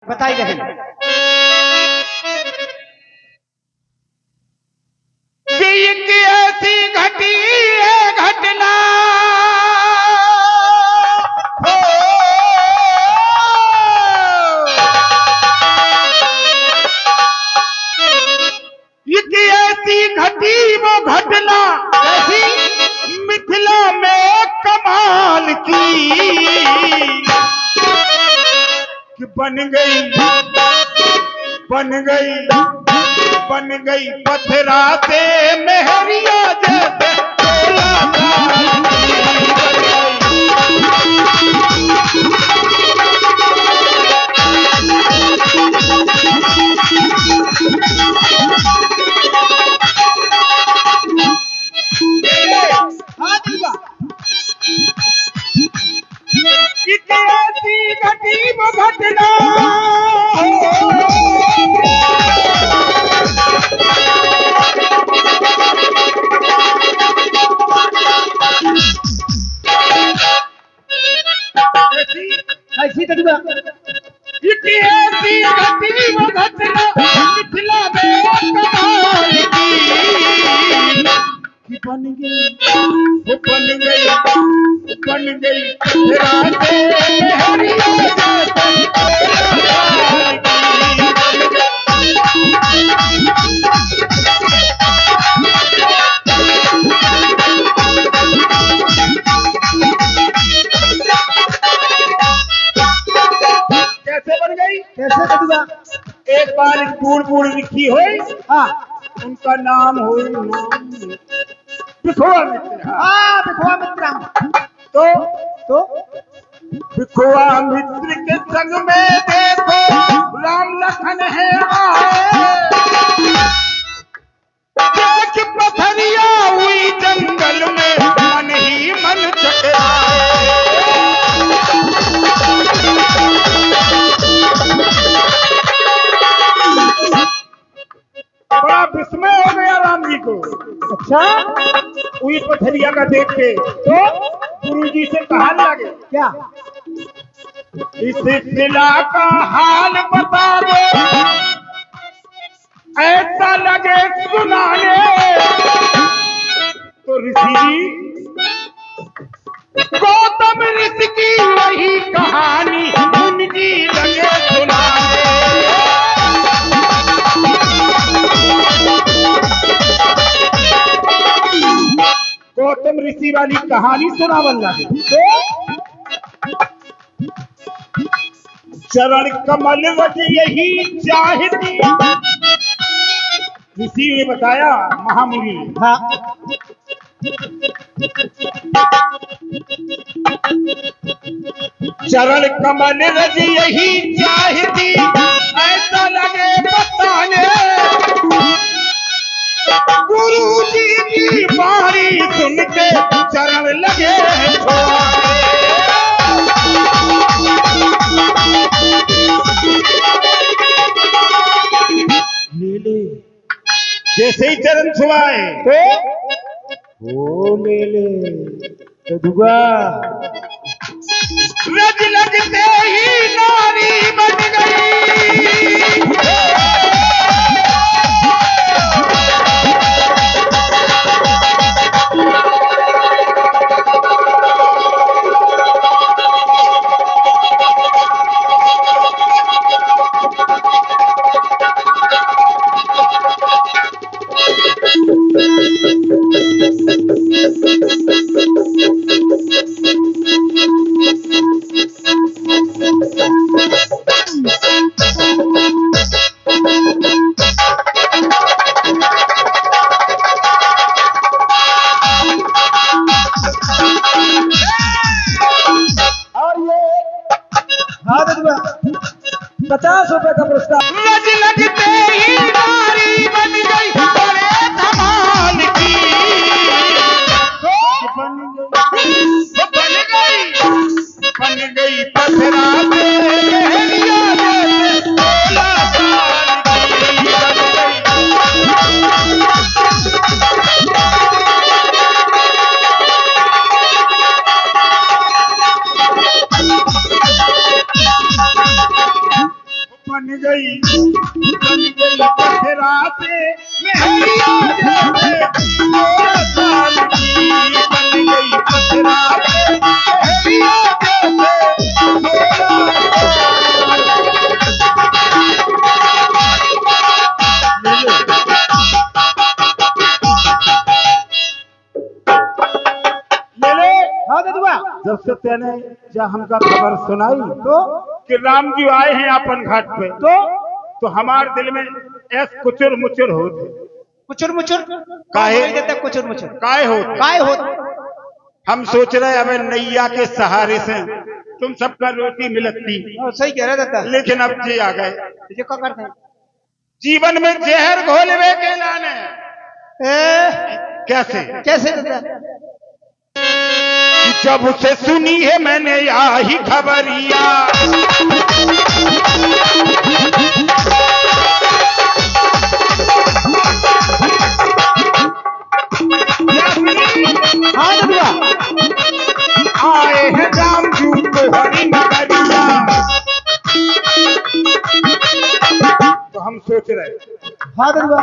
बताई बहन। एक ऐसी घटी है घटना हो, एक ऐसी घटी वो घटना ऐसी मिथिला में कमाल की कि बन गई पथरा से मेहरिया जैसे तोला घटी वो घटना ऐसी कदुआ ऐसी घटी वो घटना मिथिला में कमाल की बन गई राते हरिया कैसे बन गई? कैसे कदुआ? एक बार बूढ़ लिखी हो, हाँ उनका नाम हो बिखुआ मित्र। हाँ बिखुआ मित्र। तो बिखुआ मित्र के संग में देखो राम लखन है आए, देख पथरिया हुई जंगल में मन ही मन चकराए। बड़ा विस्मय हो गया राम जी को। अच्छा हुई पथरिया का देख के तो गुरु जी से कहा लगे, क्या? इस जिला का हाल बता दो, ऐसा लगे सुनाने। तो ऋषि जी गौतम ऋषि की वही कहानी उनकी लगे सुनाने। गौतम ऋषि वाली कहानी सुनावन लगे तो चरण कमल रज यही चाहती। ऋषि ने बताया महामुनि, हाँ चरण कमल रज यही चाहती, ऐसा लगे बताने। गुरु जी की बारी सुन के चरण लगे छोड़ाने। ले जैसे ही चरण छुआए तो ले कदुआ रज लगते ही नारी बन गई। हाँ कदुआ 50 रुपए का पुरस्कार। रज लगते ही नारी बन गई बड़े धमाल की। बन गई पथरा से मेहरिया जैसे तोला की। गई पथरा से मेहरिया जैसे 16 साल की बन गई पथरा से मेहरिया हाँ ददुआ। जब से तेने जा हमका खबर सुनाई तो कि राम जी आए हैं अपन घाट पे तो हमारे दिल में ऐस कुचुर मुचुर होते कुचुर मुचुर काहे देता कुचुर मुचुर काय होते काय हो हम सोच रहे हमें नैया के सहारे से तुम सबका रोटी मिलती सही कह रहा दादा। लेकिन अब जी आ गए ये क्या करते हैं? जीवन में जहर घोलवे के लाने कैसे कैसे दादा? कि जब से सुनी है मैंने यही खबरिया हाँ ददुआ। आए हैं राम जी को हरी नगरिया तो हम सोच रहे हाँ ददुआ।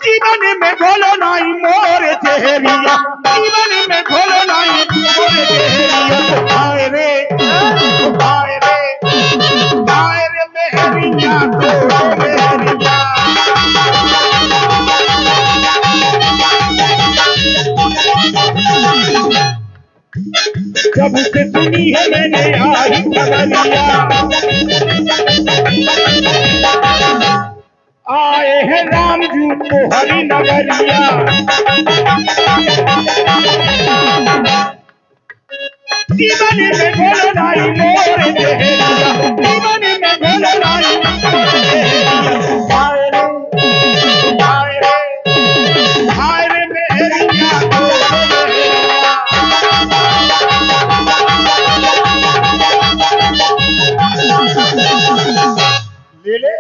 जीवन में बोलो नहीं मोर जहरिया जीवन में बोलो नहीं मोर जहरिया आए रे मेहरिया तो मेहरिया जब से सुनी है मैंने आई खबरिया आए हैं राम जी को हरी नगरिया जीवन में बोलो नहीं मोर जहरिया जीवन में बोलो नहीं मोर जहरिया आए रे मेहरिया तो ले ले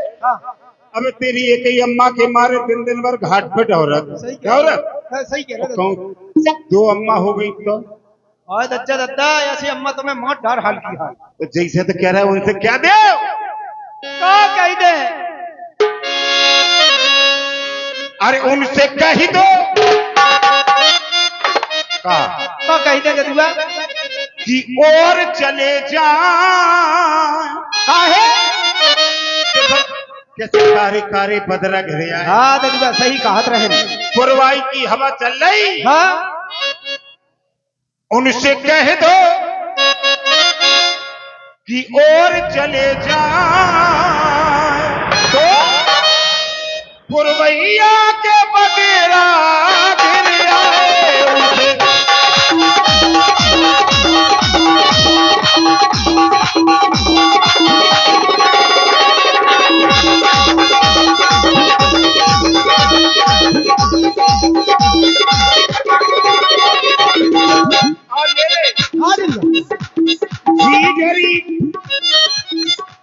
अब तेरी एक ही अम्मा के मारे दिन दिन भर घाट पे औरत सही कह रहा दादा। दो अम्मा हो गई तो हाँ दद्दा दद्दा ऐसी अम्मा तुम्हें मौत डर हाल की हाल तो जैसे तो कह रहा है उनसे क्या दे का कह दे। अरे उनसे कह दो का कह दे ददुआ। कि और चले जा काहे? कैसे कारे कारे बदला घिरे आए। हाँ ददुआ सही कहत रहे। पुरवाई की हवा चल रही हाँ उनसे कह दो कि और चले जा तो पुरवैया के बगेरा घिर आए उनसे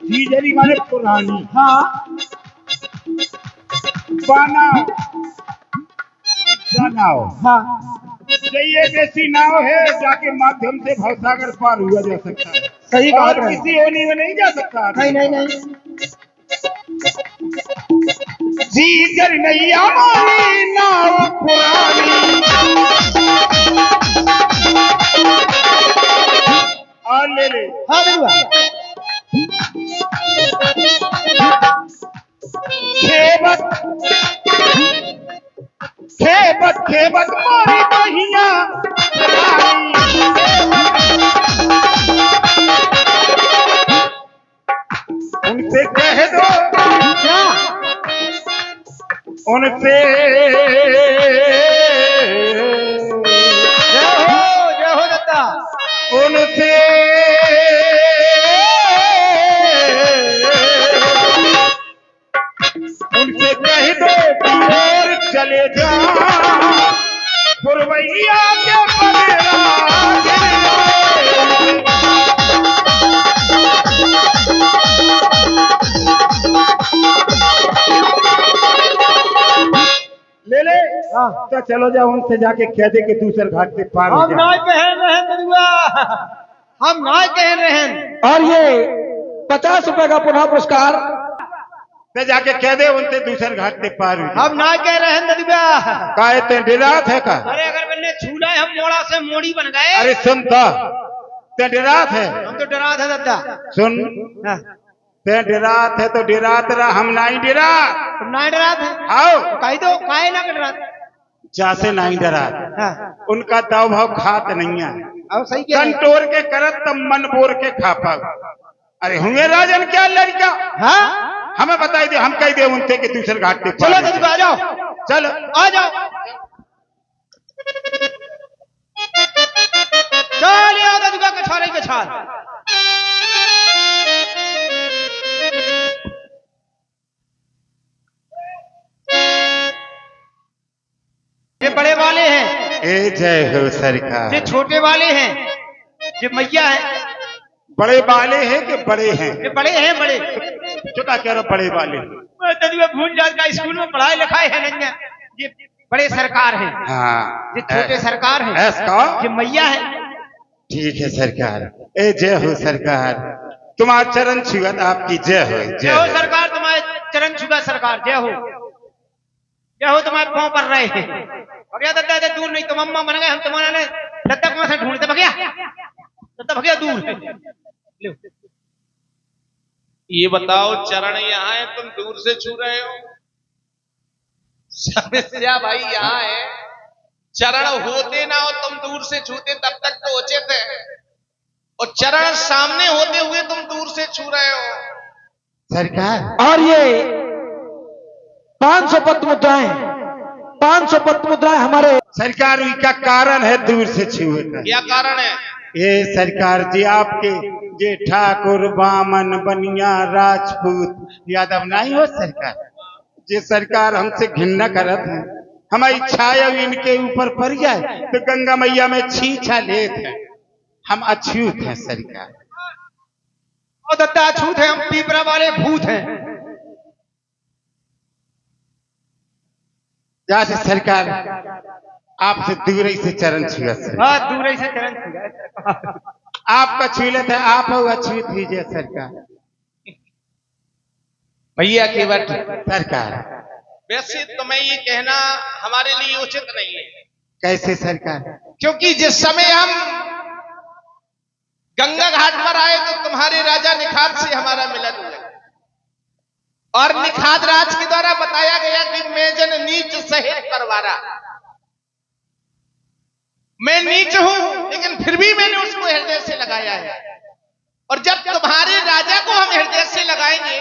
जीजरी माने पुरानी हाँ बनाओ जनाओ हाँ ये जैसी नाव है जाके माध्यम से भवसागर पार हुआ जा सकता है। सही बात और है। किसी होने में नहीं जा सकता। नहीं नहीं नहीं जीजर नैया मारी नाव पुरानी और ले ले हाँ ददुआ। खेबत मारी बहिया उनसे कह दो क्या? उनसे जय हो दत्ता। उनसे उनसे कह दो कि और चले जा पुरवैया के बगेरा ले ले तो चलो जाओ उनसे जाके कह दे कि दूसरे घाट से पार हो हम जा। नाय पहन रहे हैं ददुआ। हम नाय पहन रहे हैं। और ये 50 रुपए का पुनः पुरस्कार ते जाके कह दे उनते दूसरे घाट पे पार हुई हम ना कह रहे हैं ददिया। काहे ते डरात है का? अरे अगर मैंने छूला है हम मोड़ा से मोड़ी बन गए। अरे सुन तो, ते डरात है। हम तो डरा था दद्दा। सुन, हाँ। ते डरात है तो डरात रहा, हम नहीं डरा। तुम ना डरा थे? आओ कही दो काहे ना डरा थे? जासे नहीं डरा, हाँ। उनका दाव भाव खात नहीं है। अब सही कह रहे हैं। कंटोर के करत तब मन बोर के खापा। अरे होंगे राजन क्या लड़का? हाँ हमें बताई दे, हम कह दे उनसे कि दूसरे घाट पे चलो ददिया आ जाओ। चल आ जाओ। चल आओ ददिया के छारे के छार। ये बड़े वाले हैं, ए जय हो सरकार। ये छोटे वाले हैं, ये मैया है। बड़े वाले हैं कि बड़े हैं? ये बड़े हैं बड़े। चुका कह रहा बड़े वाले। ददिया भूल जात का स्कूल में पढ़ाई लिखाई है नहीं है। ये बड़े सरकार हैं, हाँ ये छोटे सरकार हैं, ऐसा ये मैया है। ठीक है सरकार। ए जय हो सरकार, तुम्हारा चरण छुअत आपकी जय हो। जय हो सरकार, तुम्हारे चरण छुआ सरकार। जय हो, जय हो। तुम्हारे पाँव पर रहे हैं। भगया दद्दा दे दूर नहीं, तुम अम्मा बन गए, हम तुम्हारा ने दद्दा कहाँ से ढूंढते भगया। दद्दा भगया दूर है। ये बताओ चरण यहाँ है, तुम दूर से छू रहे हो? समस्या भाई यहाँ है, चरण होते ना हो तुम दूर से छूते तब तक तो उचित है, और चरण सामने होते हुए तुम दूर से छू रहे हो सरकार। और ये 500 पद्म मुद्राएं, 500 पद्म मुद्राएं हमारे सरकार इसका कारण है दूर से छुए का। क्या कारण है? ये सरकार जी आपके जे ठाकुर बामन बनिया राजपूत यादव नहीं हो सरकार, जे सरकार हमसे घृणा करत है, हमारी छाया इनके ऊपर पड़ जाए तो गंगा मैया में छीछा लेत है। हम अछूत हैं सरकार। और दद्दा अछूत है, हम पीपरा वाले भूत हैं। जैसे सरकार आपसे दूर ही से चरण छुआ सर, हाँ दूर ही से चरण छुआ। आपका छूलत है, आप हो अछूत लीजिए सरकार। भैया केवट सरकार वैसे तुम्हें ये कहना हमारे लिए उचित नहीं है, कैसे सरकार? क्योंकि जिस समय हम गंगा घाट पर आए तो तुम्हारे राजा निखात से हमारा मिलन हुआ, और निखात राज के द्वारा बताया गया कि मैं जन नीच सहित परवारा। मैं नीच हूं लेकिन फिर भी मैंने उसको हृदय से लगाया है, और जब तुम्हारे राजा को हम हृदय से लगाएंगे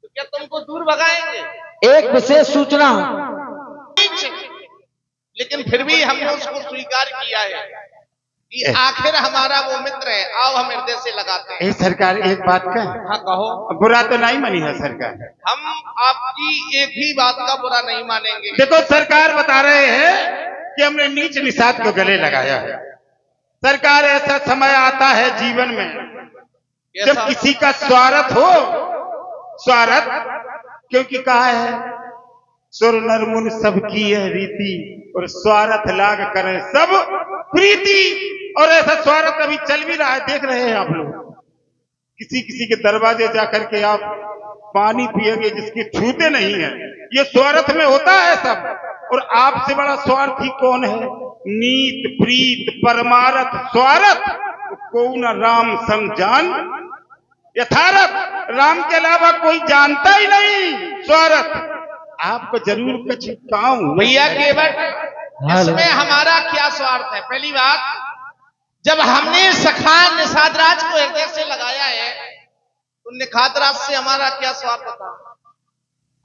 तो क्या तुमको दूर भगाएंगे? एक विशेष सूचना, लेकिन फिर भी हमने उसको स्वीकार किया है कि आखिर हमारा वो मित्र है, आओ हम हृदय से लगाते हैं। सरकार एक बात का, हाँ कहो। बुरा तो नहीं मानी है सरकार? हम आपकी एक भी बात का बुरा नहीं मानेंगे। देखो सरकार बता रहे हैं कि हमने नीच निषाद को गले लगाया है। सरकार ऐसा समय आता है जीवन में जब किसी का स्वार्थ हो, स्वार्थ, क्योंकि कहा है सुर नर मुन सबकी यह रीति, और स्वार्थ लाग करे सब प्रीति। और ऐसा स्वार्थ अभी चल भी रहा है, देख रहे हैं आप लोग। किसी किसी के दरवाजे जाकर के आप पानी पिएंगे जिसके छूते नहीं है, ये स्वार्थ में होता है सब। और आपसे बड़ा स्वार्थी कौन है? नीत प्रीत परमारथ स्वार्थ को न राम संग जान यथारथ। राम के अलावा कोई जानता ही नहीं स्वार्थ। आपको जरूर कुछ कहूं भैया केवट, इसमें हमारा क्या स्वार्थ है? पहली बात, जब हमने सखा निषाद राज को हृदय से लगाया है तो निखात राज से हमारा क्या स्वार्थ था?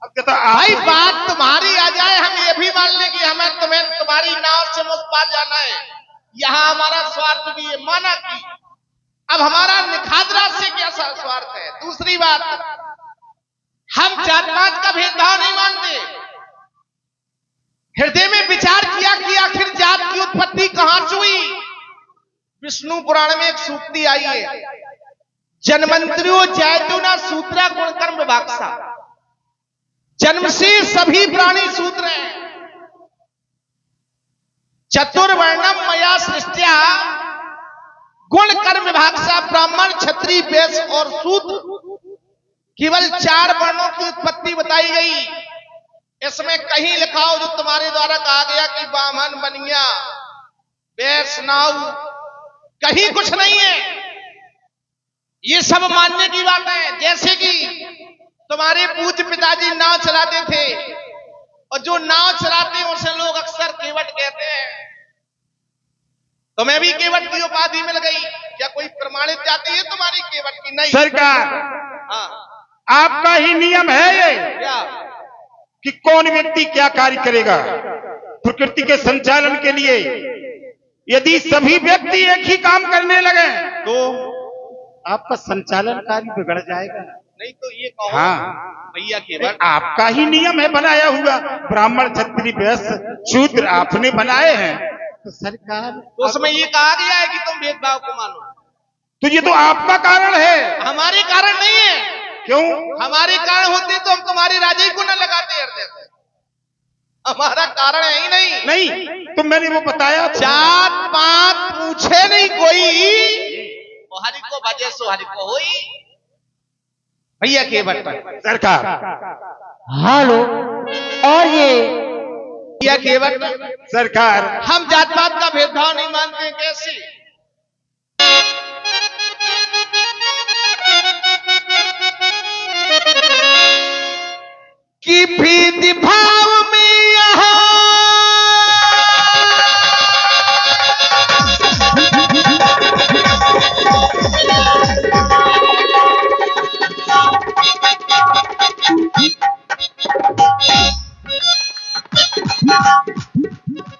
अब तो भाई बात तुम्हारी आ जाए, हम ये भी मान लें कि हमें तुम्हें तुम्हारी नाव से मुझ पार जाना है, यहाँ हमारा स्वार्थ भी है, माना कि अब हमारा निखात राज से क्या स्वार्थ है? दूसरी बात, हम जात पात का भेदभाव नहीं मानते। हृदय में विचार किया कि आखिर जात की उत्पत्ति कहां से हुई? विष्णु पुराण में एक सूक्ति आई है, जन्मंत्रियों जैतुना सूत्रा गुणकर्म विभागसा। जन्म से सभी प्राणी सूत्र हैं। चतुर्वर्णम मया सृष्टिया गुण कर्म विभागसा, ब्राह्मण क्षत्रिय वैश्य और शूद्र केवल 4 वर्णों की उत्पत्ति बताई गई। इसमें कहीं लिखा हो जो तुम्हारे द्वारा कहा गया कि ब्राह्मण बनिया वैष्णव, कहीं कुछ नहीं है। ये सब मानने की बात है। जैसे कि तुम्हारे पूज्य पिताजी नाव चलाते थे, और जो नाव चलाते हैं उसे लोग अक्सर केवट कहते हैं। तुम्हें भी केवट की उपाधि मिल गई। क्या कोई प्रमाणित जाति है तुम्हारी केवट की? नहीं। सरकार, हाँ, आपका ही नियम है ये क्या? कि कौन व्यक्ति क्या कार्य करेगा। प्रकृति के संचालन के लिए यदि सभी व्यक्ति एक ही काम करने लगे तो आपका संचालन कार्य बिगड़ जाएगा। नहीं तो ये कहो हाँ, भैया केवट, आपका ही नियम है बनाया हुआ। ब्राह्मण क्षत्रिय वैश्य शूद्र आपने बनाए हैं, तो सरकार तो उसमें ये कहा गया है कि तुम भेदभाव को मानो। तो ये तो आपका कारण है। हमारे कारण नहीं है। क्यों? हमारे कारण होते तो हम तुम्हारे राजे को न लगाते हृदय से। हमारा कारण है ही नहीं। नहीं तो मैंने वो बताया था। जात पात पूछे नहीं कोई, हरि को भजे सो हरि को होई। भैया केवट पर सरकार, हेलो। और ये भैया केवट, सरकार, हम जात पात का भेदभाव नहीं मानते। कैसे? कि भेदभाव में यहाँ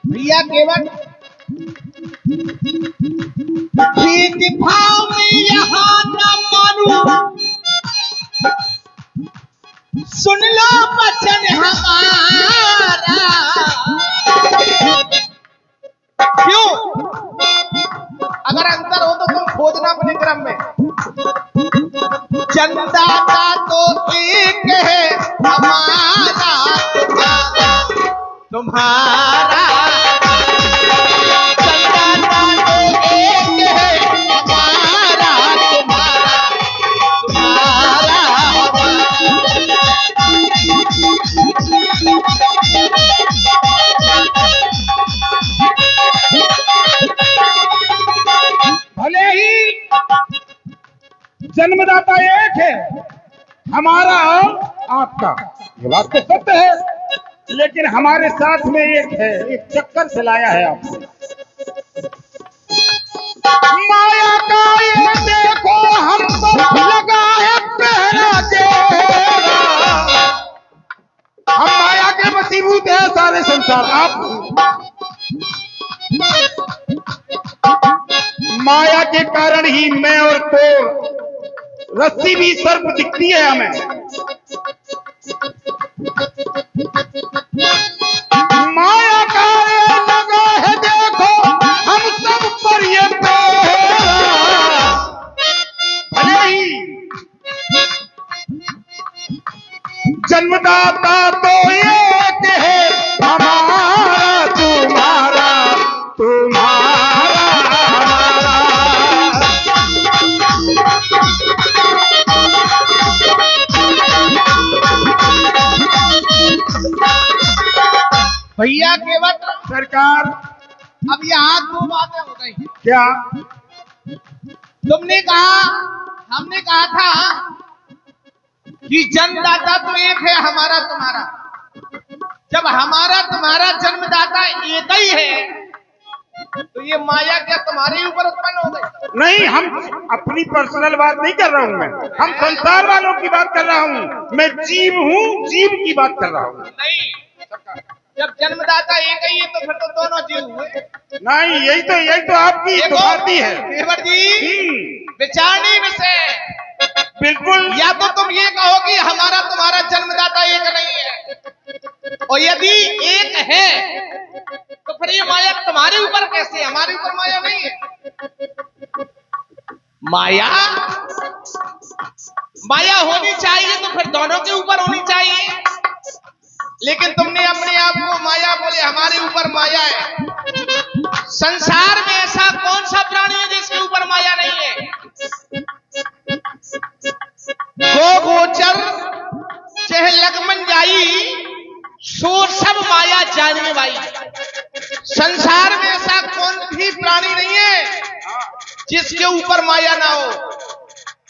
भैया केवट, भेदभाव में यहाँ न मानो। सुन लो वचन हमारा। क्यों? अगर अंतर हो तो तुम खोजना अपने क्रम में। जनता का तो एक है, हमारा तुम्हारा। जनता का तो एक है, हमारा तुम्हारा, तुम्हारा भले ही जन्मदाता एक है, हमारा और आपका, ये बात तो सत्य है, लेकिन हमारे साथ में एक है, एक चक्कर से लाया है आपसे। माया का ये देखो हम पर लगा है पहरा तेरा। हम माया के वशीभूत है सारे संसार। आप माया के कारण ही मैं और तो रस्सी भी सर्प दिखती है हमें। माया का ये लगा है देखो हम सब पर ये पहरा। भले ही जन्मदाता तो एक है, हमारा तुम्हारा, तुम्हारा हमारा। भैया केवट, सरकार, अब यहाँ 2 बातें हो गई। क्या? तुमने कहा, हमने कहा था कि जन्मदाता तो एक है, हमारा तुम्हारा। जब हमारा तुम्हारा जन्मदाता एक ही है, तो ये माया क्या तुम्हारे ऊपर उत्पन्न हो गई? नहीं, हम अपनी पर्सनल बात नहीं कर रहा हूं मैं, हम संसार वालों की बात कर रहा हूं। मैं जीव हूं, जीव की बात कर रहा हूं। नहीं, जब जन्मदाता एक ही है तो फिर तो दोनों जीव हुए। नहीं, यही तो आपकी दुर्भाग्य है। केवट जी, विचारणी विषय। बिल्कुल। या तो तुम ये कहो कि हमारा तुम्हारा जन्मदाता एक नहीं है, और यदि एक है तो फिर ये माया तुम्हारे ऊपर कैसे? हमारे ऊपर माया नहीं है। माया होनी चाहिए तो फिर दोनों के ऊपर होनी चाहिए, लेकिन तुमने अपने आप को माया बोले। हमारे ऊपर माया है। संसार में ऐसा कौन सा प्राणी है जिसके ऊपर माया नहीं है? गो गोचर चाहे लगमन जाई सो सब माया जानने वाई। संसार में ऐसा कौन भी प्राणी नहीं है जिसके ऊपर माया ना हो।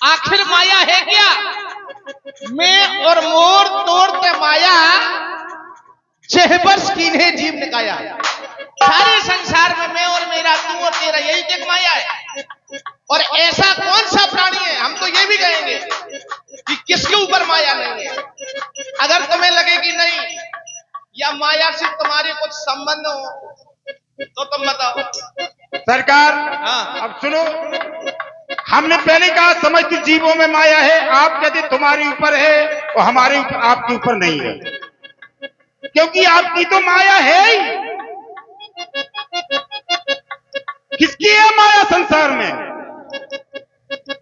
आखिर माया है क्या? मैं और मोर तोड़ते माया चहबस कीन्हे जीव निकाया। सारे संसार में मैं और मेरा, तू और तेरा, यही एक माया है। और ऐसा कौन सा प्राणी है, हम तो ये भी कहेंगे कि किसके ऊपर माया नहीं है। अगर तुम्हें लगे कि नहीं या माया से तुम्हारे कुछ संबंध हो तो तुम बताओ। सरकार हाँ। अब सुनो, हमने पहले कहा समस्त जीवों में माया है। आप कहते तुम्हारे ऊपर है और हमारे ऊपर, आपके ऊपर नहीं है, क्योंकि आपकी तो माया है ही। किसकी है माया संसार में?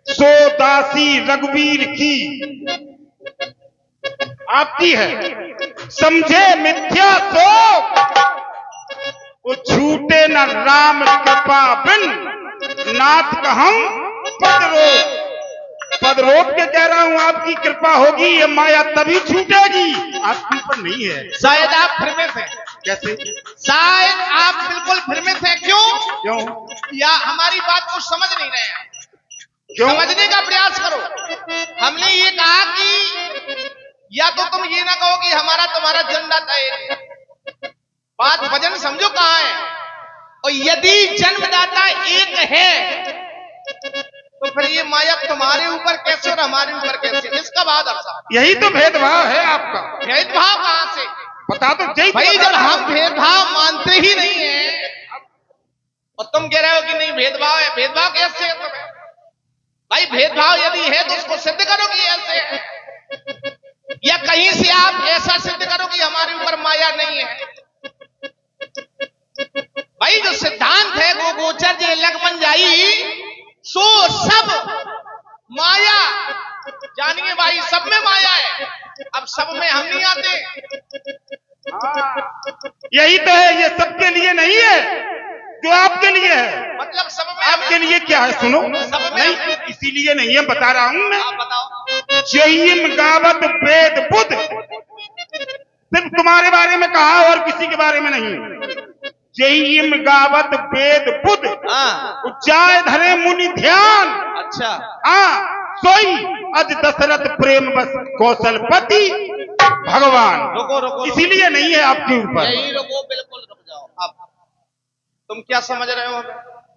सो दासी रघुवीर की आपकी है। समझे मिथ्या सो वो छूटे न राम कृपा बिन, नाथ कहम पद रोक के कह रहा हूं, आपकी कृपा होगी ये माया तभी छूटेगी, आपके ऊपर नहीं है। शायद आप भ्रमित हैं। कैसे? शायद आप बिल्कुल भ्रमित हैं। क्यों? क्यों? या हमारी बात को समझ नहीं रहे हैं। क्यों? समझने का प्रयास करो। हमने ये कहा कि या तो तुम ये ना कहो कि हमारा तुम्हारा जन्मदाता है। बात वजन समझो कहां है। और यदि जन्मदाता एक है तो फिर ये माया तुम्हारे ऊपर कैसे और हमारे ऊपर कैसे? इसका भाव दर्शा। यही तो भेदभाव है आपका। भेदभाव कहां से? बता दो भाई, जब हम भेदभाव मानते ही नहीं है और तुम कह रहे हो कि नहीं भेदभाव है, भेदभाव कैसे है तुम्हें? भाई भेदभाव यदि है तो उसको सिद्ध करो कि ऐसे है, या कहीं से आप ऐसा सिद्ध करो कि हमारे ऊपर माया नहीं है। भाई जो सिद्धांत है वो गोचर जे लगमन जाई सो सब माया जानिए भाई, सब में माया है। अब सब में हम नहीं आते। यही तो है, ये सबके लिए नहीं है जो आपके लिए है। मतलब सब में आपके लिए क्या है सुनो। सब में नहीं, इसीलिए नहीं है, बता रहा हूं मैं। आप बताओ। जयिम गावत वेद बुद्ध, सिर्फ तुम्हारे बारे में कहा और किसी के बारे में नहीं। जयिम गावत वेद बुद्ध, जाय धरे मुनि ध्यान। अच्छा। सोई अज दशरथ प्रेम बस कौशलपति भगवान। रुको। इसीलिए नहीं है आपके ऊपर। यही रुको, बिल्कुल रुक जाओ। अब तुम क्या समझ रहे हो?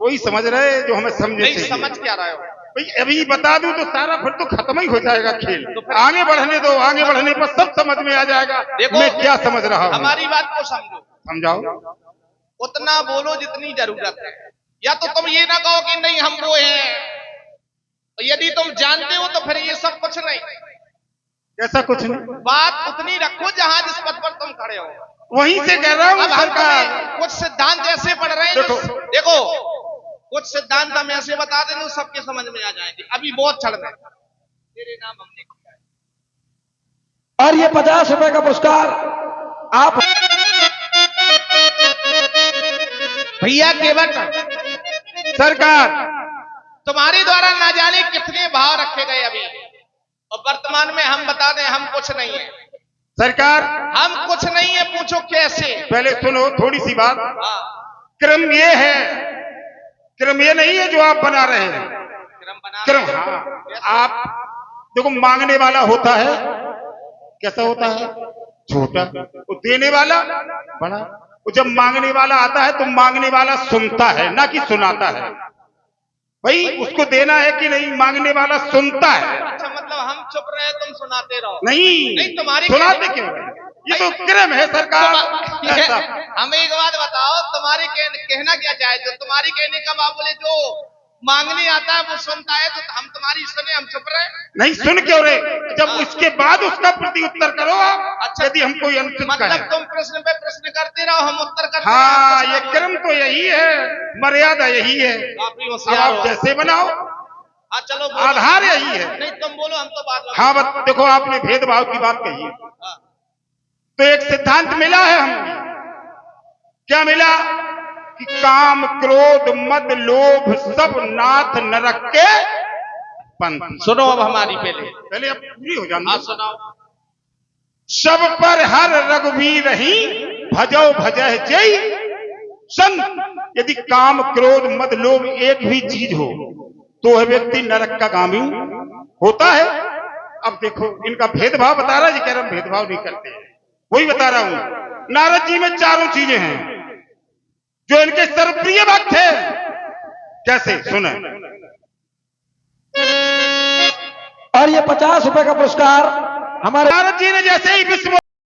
वही समझ रहे जो हमें समझे नहीं चाहिए। समझ क्या रहे हो? भाई अभी बता दूं तो सारा फिर तो खत्म ही हो जाएगा खेल। तो फिर आगे बढ़ने दो, आगे बढ़ने पर सब समझ में आ जाएगा। देखो, मैं क्या समझ रहा हूँ। हमारी बात को समझो। समझाओ। उतना बोलो जितनी जरूरत है। या तो तुम ये ना कहो कि नहीं हम वो हैं। यदि तुम जानते हो तो फिर ये सब कुछ नहीं। ऐसा कुछ नहीं। बात उतनी रखो जहां जिस पद पर तुम खड़े हो। वहीं से कह रहा हूँ अब हम सरकार। कुछ सिद्धांत ऐसे पढ़ रहे हैं देखो कुछ सिद्धांत हम ऐसे बता दें तो सबके समझ में आ जाएंगे। अभी बहुत चढ़ रहे तेरे नाम हमने किया है। और ये 50 रुपए का पुरस्कार आप भैया केवट सरकार तुम्हारे द्वारा ना जाने कितने भाव रखे गए अभी, और वर्तमान में हम बता दें हम कुछ नहीं है। सरकार हम कुछ नहीं है, पूछो कैसे? पहले सुनो थोड़ी सी बात। हाँ। क्रम ये है, क्रम ये नहीं है जो आप बना रहे हैं। क्रम बना क्रम रहे हैं। हाँ, आप देखो मांगने वाला होता है कैसा होता है? छोटा। वो देने वाला बड़ा। वो जब मांगने वाला आता है तो मांगने वाला सुनता है ना कि सुनाता है। भाई उसको देना है कि नहीं, मांगने वाला सुनता है। अच्छा, मतलब हम चुप रहे तुम सुनाते रहो। नहीं तुम्हारी सुनाते क्यों? ये तो क्रम है सरकार। ऐसा हमें एक बात बताओ, तुम्हारे कहना क्या चाहते हो? तुम्हारी कहने का बात बोले जो मांगने आता है वो सुनता है, तो हम तुम्हारी सुने हम चुप रहे? नहीं, सुन क्यों रहे? जब उसके बाद उसका प्रति उत्तर करो आप। अच्छा, यदि हम कोई अनुचित मतलब कहें। तुम प्रश्न पे प्रश्न करते रहो, हम उत्तर करते हाँ, रहो। ये क्रम तो यही है, मर्यादा यही है। काफी अब होशियार आप हो। जैसे बनाओ, हाँ चलो बोलो। आधार यही है। नहीं तुम बोलो, हम तो बात हाँ देखो आपने भेदभाव की बात कही है, तो एक सिद्धांत मिला है हमें। क्या मिला? कि काम क्रोध मद लोभ सब नाथ नरक के पंथ। सुनो अब हमारी पहले पहले अब पूरी हो जाए। हाँ सुनाओ। सब पर हर रघुवीर रही भजो भजह जय संत। यदि काम क्रोध मद लोभ एक भी चीज हो तो वह व्यक्ति नरक का गामी होता है। अब देखो इनका भेदभाव बता रहा है, कह रहा भेदभाव नहीं करते, वही बता रहा हूं। नारद जी में चारों चीजें हैं जो इनके सर्वप्रिय भक्त है। कैसे सुने। और ये 50 रुपए का पुरस्कार हमारे नारद जी ने जैसे ही विश्व